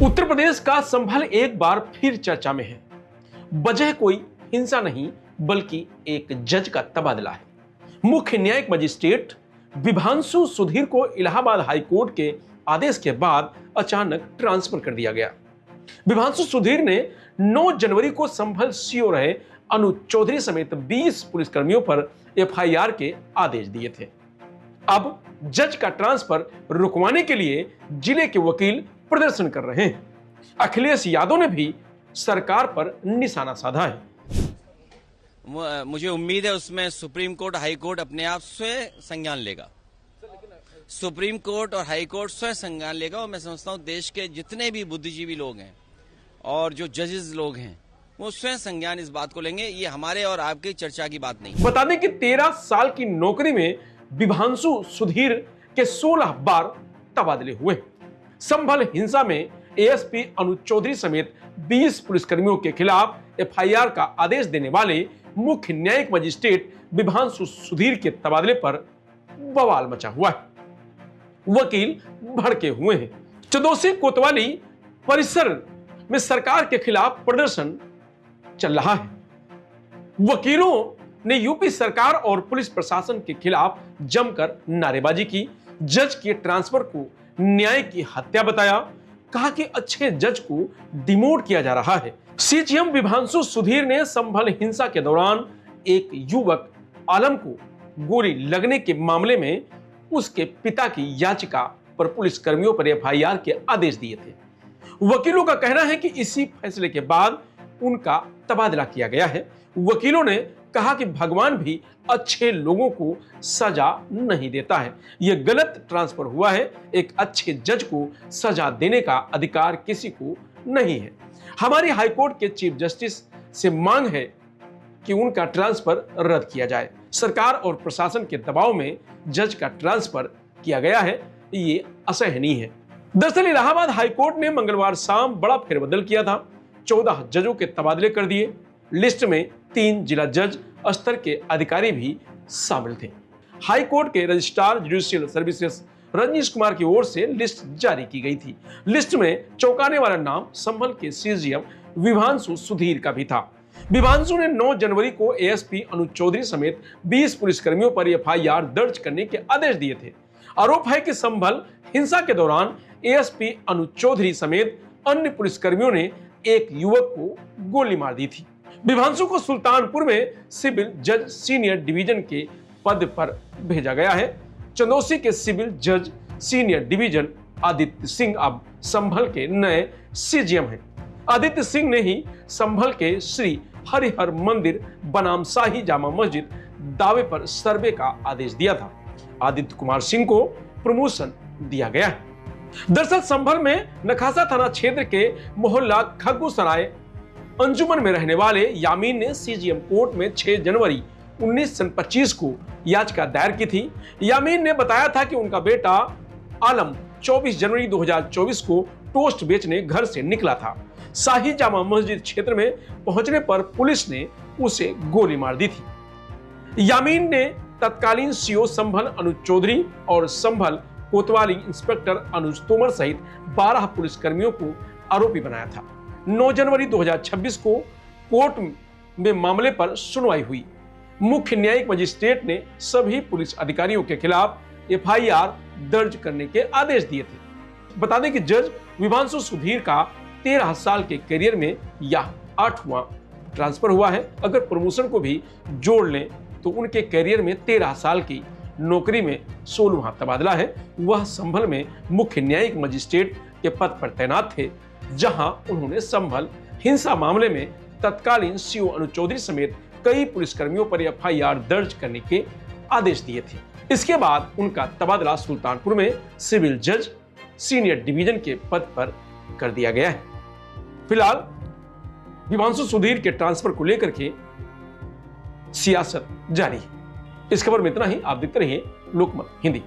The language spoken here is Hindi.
उत्तर प्रदेश का संभल एक बार फिर चर्चा में है। वजह कोई हिंसा नहीं बल्कि एक जज का तबादला है। मुख्य न्यायिक मजिस्ट्रेट विभांशु सुधीर को इलाहाबाद हाई कोर्ट के आदेश के बाद अचानक ट्रांसफर कर दिया गया। विभांशु सुधीर ने 9 जनवरी को संभल सीओ रहे अनुज चौधरी समेत 20 पुलिसकर्मियों पर एफआईआर के आदेश दिए थे। अब जज का ट्रांसफर रुकवाने के लिए जिले के वकील प्रदर्शन कर रहे हैं। अखिलेश यादव ने भी सरकार पर निशाना साधा है। मुझे उम्मीद है उसमें सुप्रीम कोर्ट, हाई कोर्ट अपने आप स्वयं संज्ञान लेगा। सुप्रीम कोर्ट और हाई कोर्ट स्वयं संज्ञान लेगा और मैं समझता हूं देश के जितने भी बुद्धिजीवी लोग हैं और जो जजेस लोग हैं वो स्वयं संज्ञान इस बात को लेंगे। ये हमारे और आपकी चर्चा की बात नहीं। बता दें कि 13 साल की नौकरी में विभांशु सुधीर के 16 बार तबादले हुए। संभल हिंसा में एएसपी अनुज चौधरी समेत 20 पुलिसकर्मियों के खिलाफ एफआईआर का आदेश देने वाले मुख्य न्यायिक मजिस्ट्रेट विभांशु सुधीर के तबादले पर बवाल मचा हुआ है। वकील भड़के हुए हैं। चंदौसी कोतवाली परिसर में सरकार के खिलाफ प्रदर्शन चल रहा है। वकीलों ने यूपी सरकार और पुलिस प्रशासन के खिलाफ जमकर नारेबाजी की। जज के ट्रांसफर को न्याय की हत्या बताया। कहा कि अच्छे जज को डिमोट किया जा रहा है। सीजीएम विभांशु सुधीर ने संभल हिंसा के दौरान एक युवक आलम को गोली लगने के मामले में उसके पिता की याचिका पर पुलिस कर्मियों पर एफआईआर के आदेश दिए थे। वकीलों का कहना है कि इसी फैसले के बाद उनका तबादला किया गया है। वकीलों ने कहा कि भगवान भी अच्छे लोगों को सजा नहीं देता है। यह गलत ट्रांसफर हुआ है। एक अच्छे जज को सजा देने का अधिकार किसी को नहीं है। हमारी हाईकोर्ट के चीफ जस्टिस से मांग है कि उनका ट्रांसफर रद्द किया जाए। सरकार और प्रशासन के दबाव में जज का ट्रांसफर किया गया है, ये असहनीय है। दरअसल इलाहाबाद हाईकोर्ट ने मंगलवार शाम बड़ा फेरबदल किया था। 14 जजों के तबादले कर दिए। लिस्ट में 3 जिला जज स्तर के अधिकारी भी शामिल थे। हाई कोर्ट के registrar judicial services Rajneesh Kumar की ओर से लिस्ट जारी की गई थी। लिस्ट में चौंकाने वाला नाम संभल के सीजीएम विभांशु सुधीर का भी था। विभांशु ने 9 जनवरी को एएसपी अनुज चौधरी समेत 20 पुलिसकर्मियों पर एफआईआर दर्ज करने के आदेश दिए थे। आरोप है कि संभल हिंसा के दौरान एएसपी अनुज चौधरी समेत अन्य पुलिसकर्मियों ने एक युवक को गोली मार दी थी। विभांशु को सुल्तानपुर में सिविल जज सीनियर डिवीजन के पद पर भेजा गया है। चंदौसी के सिविल जज सीनियर डिवीजन आदित्य सिंह अब संभल के नए सीजीएम हैं। आदित्य सिंह ने ही संभल के श्री हरिहर मंदिर बनाम शाही जामा मस्जिद दावे पर सर्वे का आदेश दिया था। आदित्य कुमार सिंह को प्रमोशन दिया गया है। दरअसल संभल में नखासा थाना क्षेत्र के मोहल्ला खग्गूसराय अंजुमन में रहने वाले यामीन ने सीजीएम कोर्ट में 6 जनवरी 1925 को याचिका दायर की थी। यामीन ने बताया था कि उनका बेटा आलम 24 जनवरी 2024 को टोस्ट बेचने घर से निकला था। शाही जामा मस्जिद क्षेत्र में पहुंचने पर पुलिस ने उसे गोली मार दी थी। यामीन ने तत्कालीन सीओ संभल अनुज चौधरी और संभल कोतवाली इंस्पेक्टर अनुज तोमर सहित 12 पुलिसकर्मियों को आरोपी बनाया था। 9 जनवरी 2026 को कोर्ट में मामले पर सुनवाई हुई। मुख्य न्यायिक मजिस्ट्रेट ने सभी पुलिस अधिकारियों के खिलाफ एफआईआर दर्ज करने के आदेश दिए थे। बता दें कि जज विभांशु सुधीर का 13 साल के करियर में यह 8वां ट्रांसफर हुआ है। अगर प्रमोशन को भी जोड़ लें तो उनके करियर में 13 साल की नौकरी में 16वां तबादला है। वह संभल में मुख्य न्यायिक मजिस्ट्रेट के पद पर तैनात थे, जहां उन्होंने संभल हिंसा मामले में तत्कालीन सीओ अनुज चौधरी समेत कई पुलिसकर्मियों पर एफआईआर दर्ज करने के आदेश दिए थे। इसके बाद उनका तबादला सुल्तानपुर में सिविल जज सीनियर डिवीजन के पद पर कर दिया गया है। फिलहाल विभांशु सुधीर के ट्रांसफर को लेकर के सियासत जारी है। इस खबर में इतना ही। आप देखते रहिए लोकमत हिंदी।